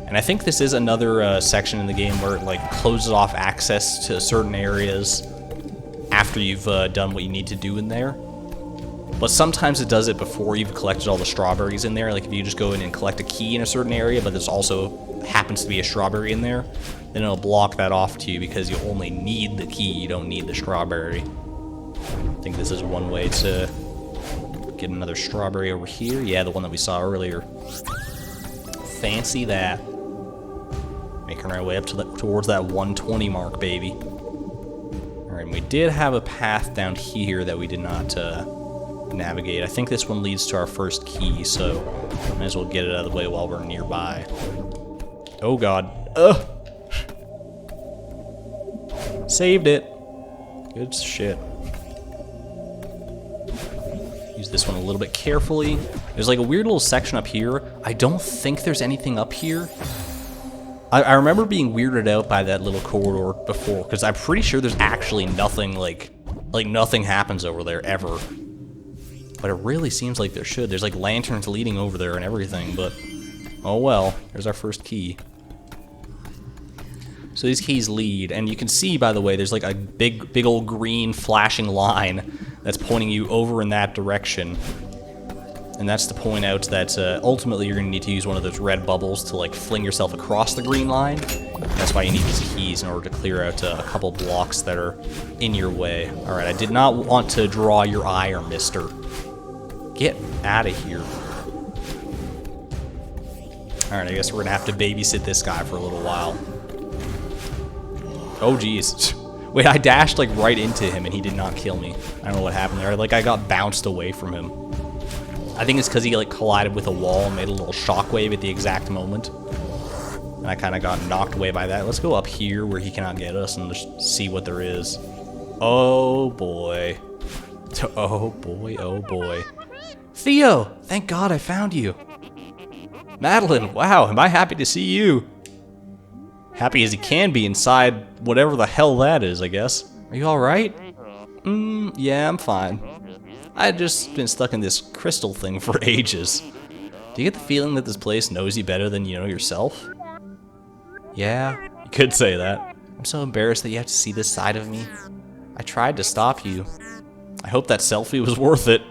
And I think this is another section in the game where it like closes off access to certain areas after you've done what you need to do in there. But sometimes it does it before you've collected all the strawberries in there. Like if you just go in and collect a key in a certain area, but there's also happens to be a strawberry in there, then it'll block that off to you because you only need the key, you don't need the strawberry. I think this is one way to get another strawberry over here. Yeah, the one that we saw earlier. Fancy that. Making our way up to towards that 120 mark, baby. Alright, and we did have a path down here that we did not navigate. I think this one leads to our first key, so might as well get it out of the way while we're nearby. Oh god. Ugh! Saved it. Good shit. Use this one a little bit carefully. There's like a weird little section up here. I don't think there's anything up here. I remember being weirded out by that little corridor before, because I'm pretty sure there's actually nothing like nothing happens over there ever. But it really seems like there should. There's like lanterns leading over there and everything, but oh well. There's our first key. So these keys lead, and you can see, by the way, there's like a big old green flashing line that's pointing you over in that direction. And that's to point out that ultimately you're going to need to use one of those red bubbles to like fling yourself across the green line. That's why you need these keys in order to clear out a couple blocks that are in your way. Alright, I did not want to draw your ire, mister. Get out of here. Alright, I guess we're going to have to babysit this guy for a little while. Oh, jeez. Wait, I dashed like right into him and he did not kill me. I don't know what happened there. Like I got bounced away from him. I think it's because he like collided with a wall and made a little shockwave at the exact moment. And I kind of got knocked away by that. Let's go up here where he cannot get us and just see what there is. Oh boy. Oh boy, oh boy. Theo! Thank God I found you. Madeline, wow, am I happy to see you. Happy as he can be inside whatever the hell that is, I guess. Are you alright? Yeah, I'm fine. I've just been stuck in this crystal thing for ages. Do you get the feeling that this place knows you better than you know yourself? Yeah, you could say that. I'm so embarrassed that you have to see this side of me. I tried to stop you. I hope that selfie was worth it.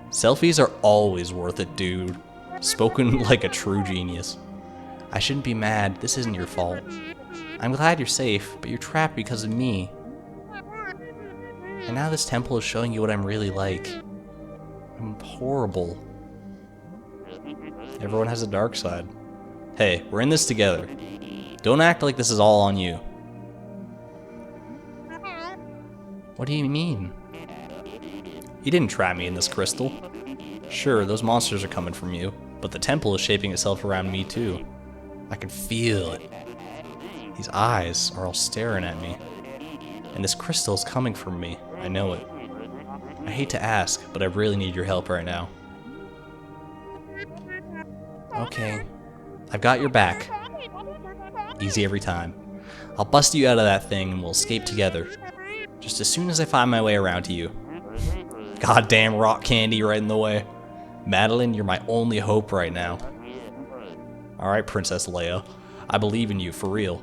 Selfies are always worth it, dude. Spoken like a true genius. I shouldn't be mad. This isn't your fault. I'm glad you're safe, but you're trapped because of me. And now this temple is showing you what I'm really like. I'm horrible. Everyone has a dark side. Hey, we're in this together. Don't act like this is all on you. What do you mean? You didn't trap me in this crystal. Sure, those monsters are coming from you, but the temple is shaping itself around me too. I can feel it. These eyes are all staring at me. And this crystal is coming from me. I know it. I hate to ask, but I really need your help right now. Okay. I've got your back. Easy every time. I'll bust you out of that thing and we'll escape together. Just as soon as I find my way around to you. Goddamn rock candy right in the way. Madeline, you're my only hope right now. Alright, Princess Leia. I believe in you, for real.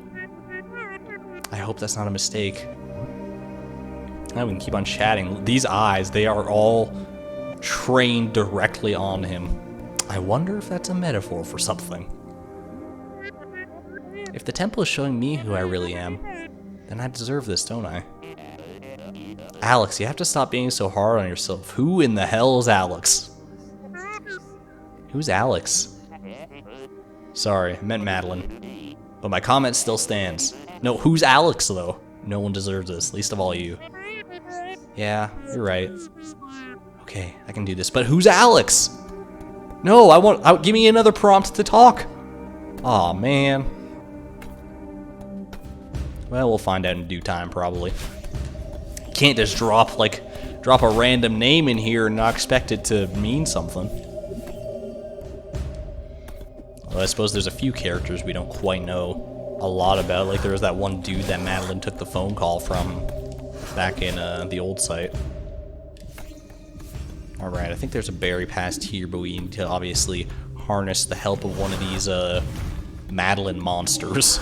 I hope that's not a mistake. Now we can keep on chatting. These eyes, they are all trained directly on him. I wonder if that's a metaphor for something. If the temple is showing me who I really am, then I deserve this, don't I? Alex, you have to stop being so hard on yourself. Who in the hell is Alex? Who's Alex? Sorry, I meant Madeline. But my comment still stands. No, who's Alex, though? No one deserves this, least of all you. Yeah, you're right. Okay, I can do this, but who's Alex? No, give me another prompt to talk. Aw, man. Well, we'll find out in due time, probably. Can't just drop, like, drop a random name in here and not expect it to mean something. Well, I suppose there's a few characters we don't quite know a lot about. Like there was that one dude that Madeline took the phone call from back in the old site. Alright, I think there's a berry past here, but we need to obviously harness the help of one of these Madeline monsters.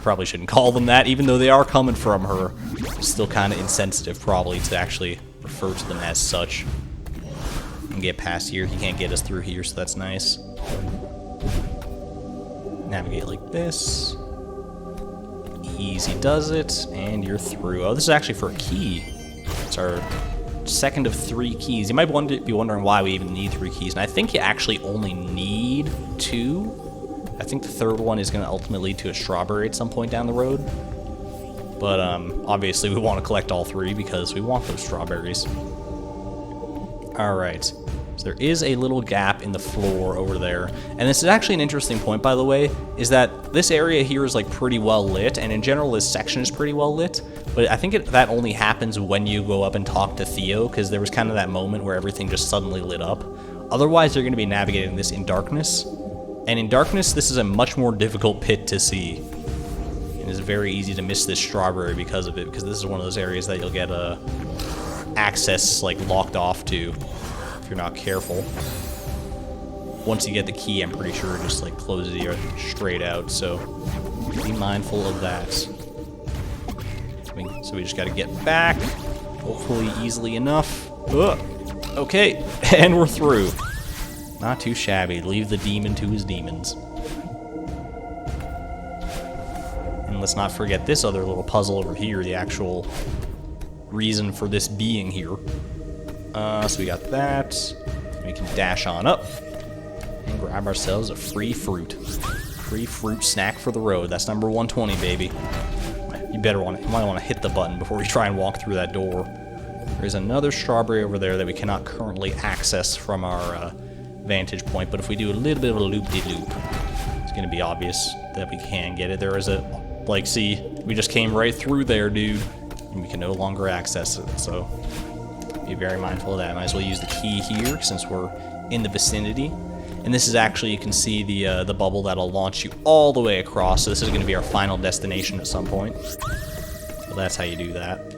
Probably shouldn't call them that, even though they are coming from her. It's still kind of insensitive, probably, to actually refer to them as such. And get past here. He can't get us through here, so that's nice. Navigate like this. Easy does it, and you're through. Oh, this is actually for a key. It's our second of 3 keys. You might be wondering why we even need 3 keys, and I think you actually only need 2. I think the third one is going to ultimately lead to a strawberry at some point down the road. But obviously we want to collect all 3 because we want those strawberries. Alright, so there is a little gap in the floor over there. And this is actually an interesting point, by the way, is that this area here is like pretty well lit, and in general this section is pretty well lit. But I think that only happens when you go up and talk to Theo, because there was kind of that moment where everything just suddenly lit up. Otherwise, you're going to be navigating this in darkness. And in darkness, this is a much more difficult pit to see. And it's very easy to miss this strawberry because of it, because this is one of those areas that you'll get access like locked off to if you're not careful. Once you get the key, I'm pretty sure it just like closes you straight out, so be mindful of that. So we just got to get back, hopefully easily enough. Ugh. Okay, and we're through. Not too shabby. Leave the demon to his demons. And let's not forget this other little puzzle over here, the actual reason for this being here. So we got that. We can dash on up and grab ourselves a free fruit. Free fruit snack for the road. That's number 120, baby. You might want to hit the button before you try and walk through that door. There's another strawberry over there that we cannot currently access from our vantage point, but if we do a little bit of a loop-de-loop, it's going to be obvious that we can get it. There is a, like, see, we just came right through there, dude, and we can no longer access it, so be very mindful of that. Might as well use the key here since we're in the vicinity. And this is actually, you can see the bubble that'll launch you all the way across, so this is going to be our final destination at some point. So that's how you do that.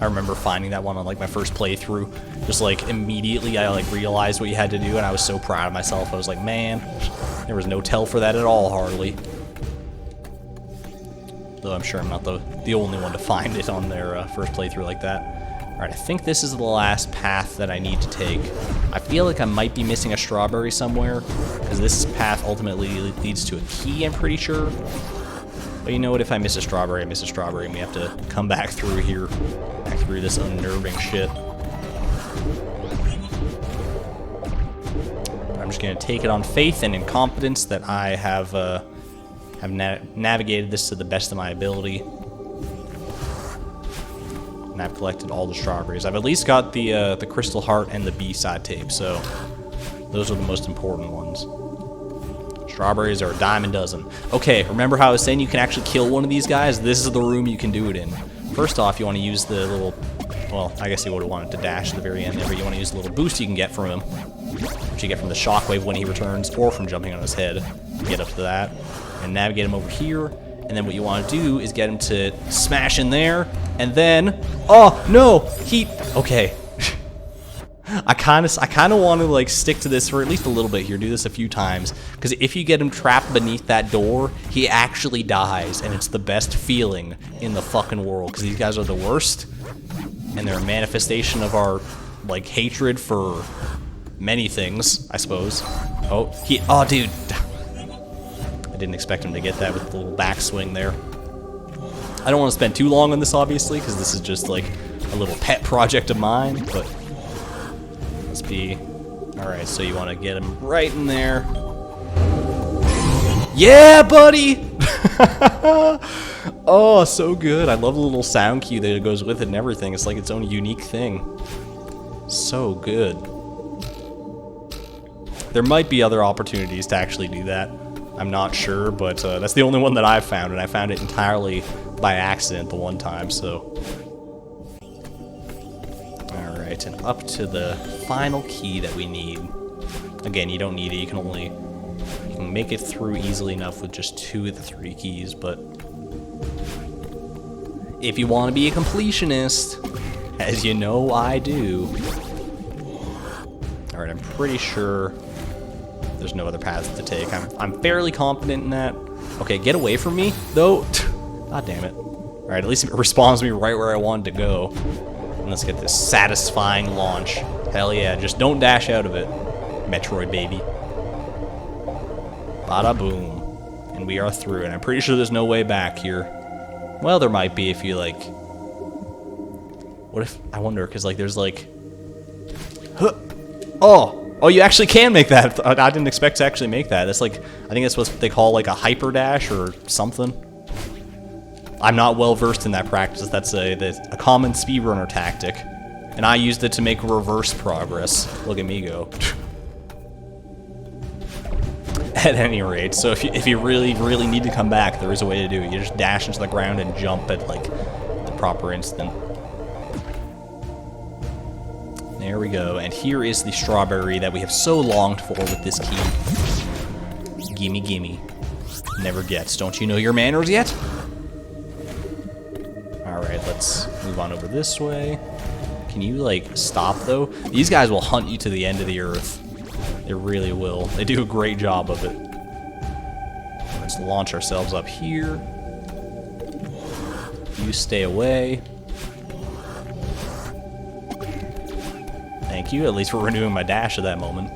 I remember finding that one on like my first playthrough. Just like immediately I like realized what you had to do, and I was so proud of myself. I was like, man, there was no tell for that at all, hardly. Though I'm sure I'm not the only one to find it on their first playthrough like that. Alright, I think this is the last path that I need to take. I feel like I might be missing a strawberry somewhere, because this path ultimately leads to a key, I'm pretty sure. But you know what, if I miss a strawberry, I miss a strawberry, and we have to come back through here, back through this unnerving shit. But I'm just going to take it on faith and in confidence that I have navigated this to the best of my ability. And I've collected all the strawberries. I've at least got the crystal heart and the B-side tape, so those are the most important ones. Strawberries are a dime a dozen. Okay, remember how I was saying you can actually kill one of these guys? This is the room you can do it in. First off, you want to use the little, well, I guess you would have wanted to dash at the very end there, but you want to use the little boost you can get from him, which you get from the shockwave when he returns, or from jumping on his head to get up to that, and navigate him over here. And then what you want to do is get him to smash in there, and then, oh no, okay. I kind of want to like stick to this for at least a little bit here, do this a few times, because if you get him trapped beneath that door, he actually dies, and it's the best feeling in the fucking world, because these guys are the worst, and they're a manifestation of our like hatred for many things, I suppose. Oh, dude. I didn't expect him to get that with the little backswing there. I don't want to spend too long on this, obviously, because this is just like a little pet project of mine, but let's be... Alright, so you want to get him right in there. Yeah, buddy! Oh, so good. I love the little sound cue that goes with it and everything. It's like its own unique thing. So good. There might be other opportunities to actually do that. I'm not sure, but that's the only one that I've found, and I found it entirely by accident the one time, so it and up to the final key that we need. Again, you don't need it. You can make it through easily enough with just 2 of the 3 keys, but if you want to be a completionist, as you know I do. Alright, I'm pretty sure there's no other paths to take. I'm fairly confident in that. Okay, get away from me, though. God damn it. Alright, at least it respawns me right where I wanted to go. And let's get this satisfying launch. Hell yeah, just don't dash out of it. Metroid baby. Bada boom. And we are through, and I'm pretty sure there's no way back here. Well, there might be if you, like... What if... I wonder, because, like, there's, like... Huh. Oh, you actually can make that. I didn't expect to actually make that. That's like, I think that's what they call like a hyper dash or something. I'm not well versed in that practice. That's a common speedrunner tactic, and I used it to make reverse progress. Look at me go. At any rate, so if you really need to come back, there is a way to do it. You just dash into the ground and jump at like the proper instant. There we go, and here is the strawberry that we have so longed for with this key. Gimme, gimme. Never gets. Don't you know your manners yet? Alright, let's move on over this way. Can you, like, stop, though? These guys will hunt you to the end of the earth. They really will. They do a great job of it. Let's launch ourselves up here. You stay away. Thank you. At least we're renewing my dash at that moment.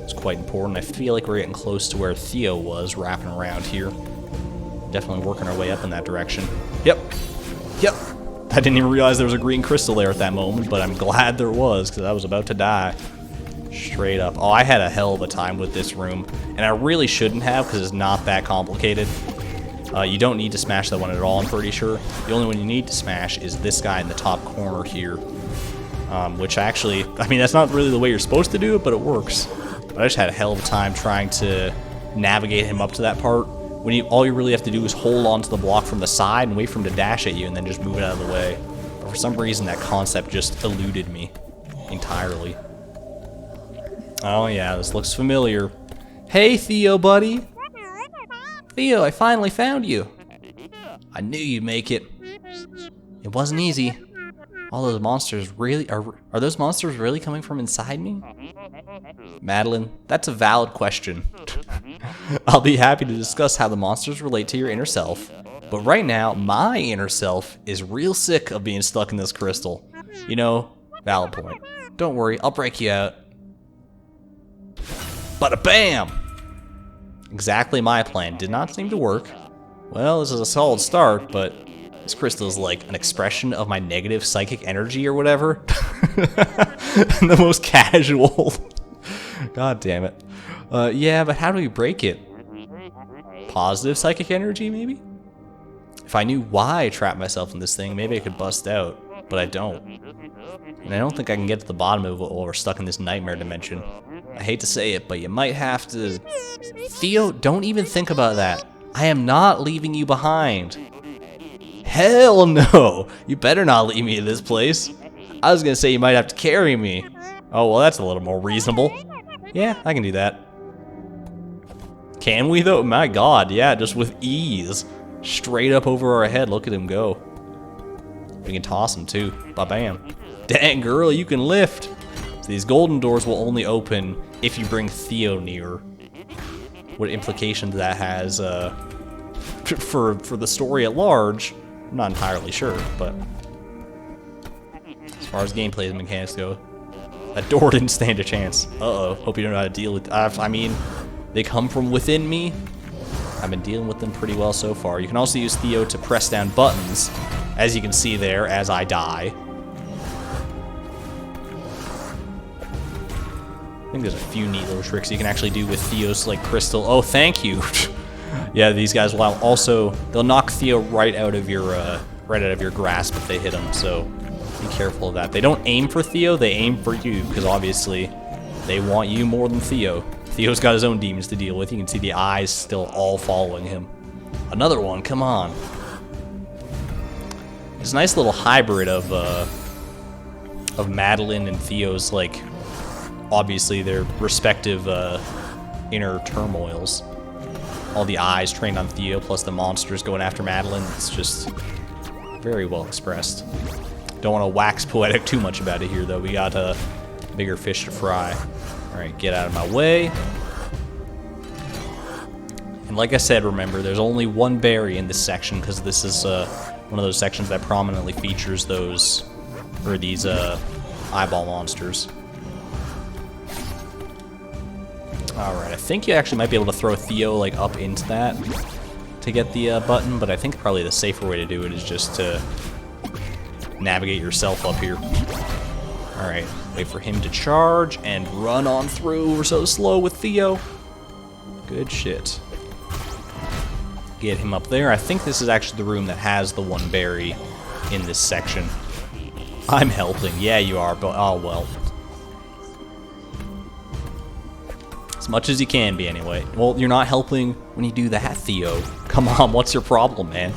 It's quite important. I feel like we're getting close to where Theo was, wrapping around here. Definitely working our way up in that direction. Yep. Yep. I didn't even realize there was a green crystal there at that moment, but I'm glad there was, because I was about to die. Straight up. Oh, I had a hell of a time with this room, and I really shouldn't have, because it's not that complicated. You don't need to smash that one at all, I'm pretty sure. The only one you need to smash is this guy in the top corner here. Which actually, I mean, that's not really the way you're supposed to do it, but it works. But I just had a hell of a time trying to navigate him up to that part. When all you really have to do is hold onto the block from the side and wait for him to dash at you and then just move it out of the way. But for some reason, that concept just eluded me entirely. Oh yeah, this looks familiar. Hey, Theo, buddy. Theo, I finally found you. I knew you'd make it. It wasn't easy. All those monsters really are those monsters really coming from inside me? Madeline, that's a valid question. I'll be happy to discuss how the monsters relate to your inner self. But right now, my inner self is real sick of being stuck in this crystal. You know, valid point. Don't worry, I'll break you out. Bada bam! Exactly my plan. Did not seem to work. Well, this is a solid start, but this crystal is like an expression of my negative psychic energy or whatever. The most casual. God damn it. Yeah, but how do we break it? Positive psychic energy, maybe? If I knew why I trapped myself in this thing, maybe I could bust out. But I don't. And I don't think I can get to the bottom of it while we're stuck in this nightmare dimension. I hate to say it, but you might have to... Theo, don't even think about that. I am not leaving you behind. Hell no! You better not leave me in this place. I was gonna say you might have to carry me. Oh, well, that's a little more reasonable. Yeah, I can do that. Can we, though? My god, yeah, just with ease. Straight up over our head, look at him go. We can toss him, too. Ba-bam. Dang, girl, you can lift. So these golden doors will only open if you bring Theo near. What implications that has for the story at large, I'm not entirely sure, but as far as gameplay mechanics go, that door didn't stand a chance. Uh-oh, hope you don't know how to deal with... I mean, they come from within me. I've been dealing with them pretty well so far. You can also use Theo to press down buttons, as you can see there, as I die. I think there's a few neat little tricks you can actually do with Theo's, like, crystal. Oh, thank you. Yeah, these guys will also... They'll knock Theo right out of your grasp if they hit him, so be careful of that. They don't aim for Theo, they aim for you, because obviously they want you more than Theo. Theo's got his own demons to deal with. You can see the eyes still all following him. Another one, come on. It's a nice little hybrid of of Madeline and Theo's, like, obviously their respective inner turmoils. All the eyes trained on Theo, plus the monsters going after Madeline. It's just very well expressed. Don't want to wax poetic too much about it here, though. We got bigger fish to fry. Alright, get out of my way. And like I said, remember, there's only one berry in this section, because this is one of those sections that prominently features those, or these eyeball monsters. Alright, I think you actually might be able to throw Theo, like, up into that to get the button, but I think probably the safer way to do it is just to navigate yourself up here. Alright, wait for him to charge and run on through. We're so slow with Theo. Good shit. Get him up there. I think this is actually the room that has the one berry in this section. I'm helping. Yeah, you are, but oh well. As much as you can be, anyway. Well, you're not helping when you do that, Theo. Come on, what's your problem, man?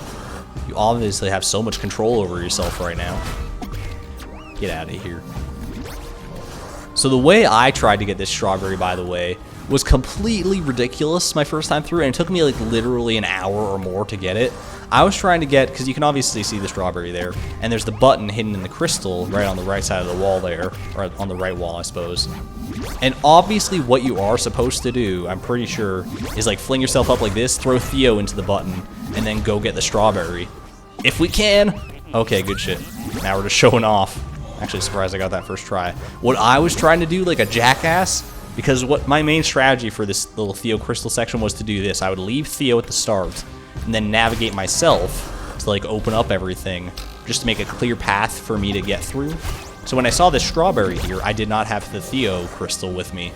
You obviously have so much control over yourself right now. Get out of here. So the way I tried to get this strawberry, by the way, was completely ridiculous my first time through, and it took me like literally an hour or more to get it. I was trying to get, because you can obviously see the strawberry there, and there's the button hidden in the crystal right on the right side of the wall there, or on the right wall, I suppose. And obviously what you are supposed to do, I'm pretty sure, is like fling yourself up like this, throw Theo into the button, and then go get the strawberry. If we can! Okay, good shit. Now we're just showing off. Actually surprised I got that first try. What I was trying to do, like a jackass, because what my main strategy for this little Theo crystal section was to do this. I would leave Theo at the start, and then navigate myself to like open up everything, just to make a clear path for me to get through. So when I saw this strawberry here, I did not have the Theo crystal with me.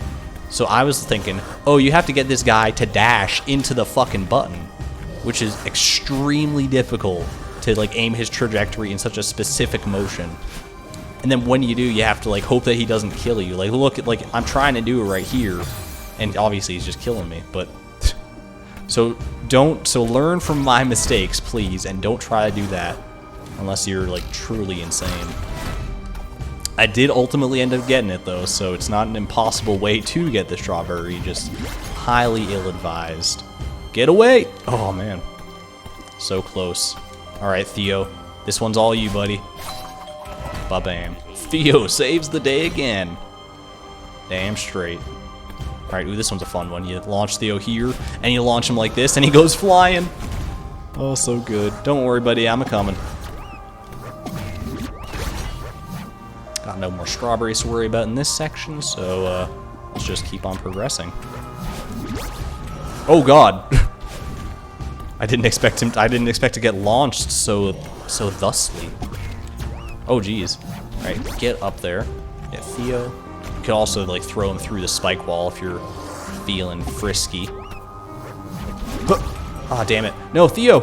So I was thinking, oh, you have to get this guy to dash into the fucking button, which is extremely difficult to like aim his trajectory in such a specific motion. And then when you do, you have to like hope that he doesn't kill you. Like, look at, like, I'm trying to do it right here, and obviously he's just killing me, but so learn from my mistakes, please, and don't try to do that unless you're like truly insane. I did ultimately end up getting it though, so it's not an impossible way to get the strawberry, just highly ill-advised. Get away! Oh man, so close. Alright, Theo, this one's all you, buddy. Ba-bam. Theo saves the day again. Damn straight. Alright, ooh, this one's a fun one. You launch Theo here, and you launch him like this, and he goes flying. Oh, so good. Don't worry, buddy, I'm a-coming. Got no more strawberries to worry about in this section, so let's just keep on progressing. Oh god. I didn't expect to get launched so thusly. Oh geez. Alright, get up there. Get Theo. You could also like throw him through the spike wall if you're feeling frisky. Ah, damn it. No, Theo!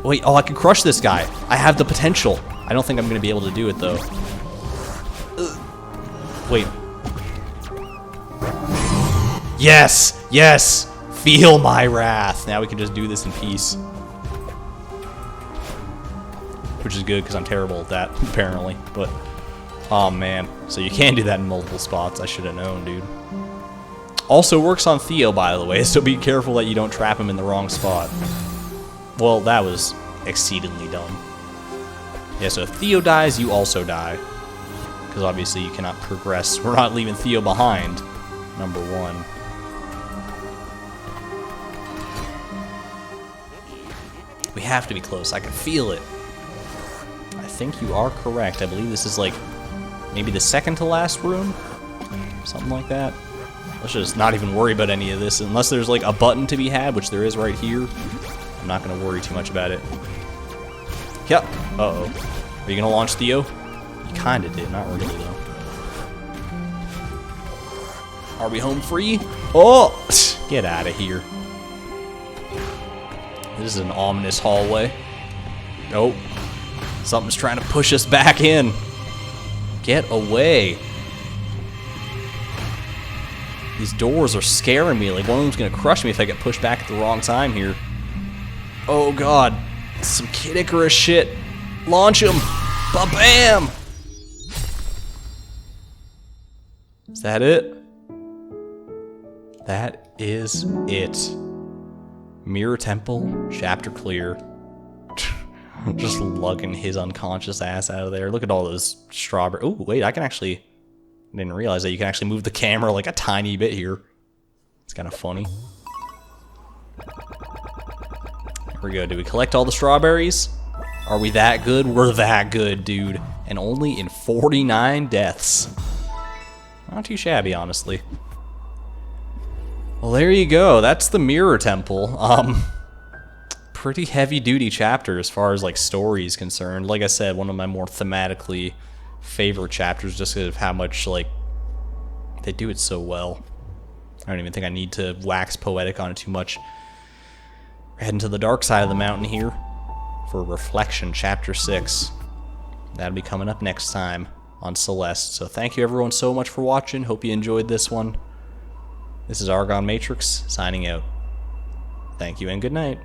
Wait, oh, I can crush this guy. I have the potential. I don't think I'm gonna be able to do it though. Wait. Yes! Yes! Feel my wrath! Now we can just do this in peace. Which is good, because I'm terrible at that, apparently. But, oh man. So you can do that in multiple spots. I should have known, dude. Also works on Theo, by the way, so be careful that you don't trap him in the wrong spot. Well, that was exceedingly dumb. Yeah, so if Theo dies, you also die. Because obviously you cannot progress. We're not leaving Theo behind, number one. We have to be close. I can feel it. I think you are correct. I believe this is like maybe the second to last room, something like that. Let's just not even worry about any of this unless there's like a button to be had, which there is right here. I'm not gonna worry too much about it. Yep. Uh-oh. Are you gonna launch Theo? You kinda did, not really though. Are we home free? Oh! Get out of here. This is an ominous hallway. Nope. Something's trying to push us back in. Get away. These doors are scaring me. Like one of them's gonna crush me if I get pushed back at the wrong time here. Oh god. Some Kid Icarus shit. Launch him. Ba-bam! Is that it? That is it. Mirror Temple, chapter clear. Just lugging his unconscious ass out of there. Look at all those strawberry. Oh, wait, I didn't realize that you can actually move the camera like a tiny bit here. It's kind of funny. Here we go. Do we collect all the strawberries? Are we that good? We're that good, dude. And only in 49 deaths. Not too shabby, honestly. Well, there you go. That's the Mirror Temple. Pretty heavy-duty chapter as far as, like, story is concerned. Like I said, one of my more thematically favorite chapters just because of how much, like, they do it so well. I don't even think I need to wax poetic on it too much. We're heading to the dark side of the mountain here for Reflection, Chapter 6. That'll be coming up next time on Celeste. So thank you everyone so much for watching. Hope you enjoyed this one. This is ArgonMatrix signing out. Thank you and good night.